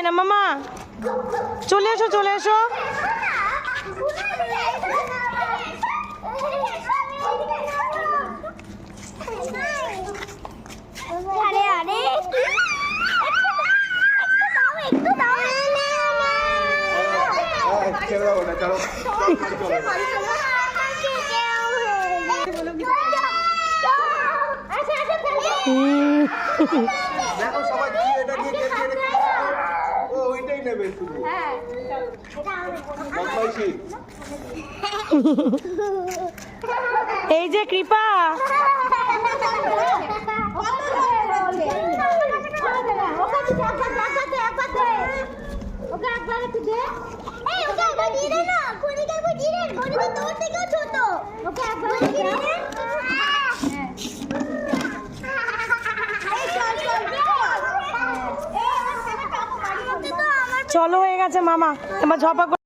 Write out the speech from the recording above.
না মামা, চলে এসো চলে এসো। দেখো সবাই এটা দিয়ে ও ওইটাই নেবে শুধু। হ্যাঁ বদমাইশি। এই যে কৃপা, চলো হয়ে গেছে মামা, এবার ঝপা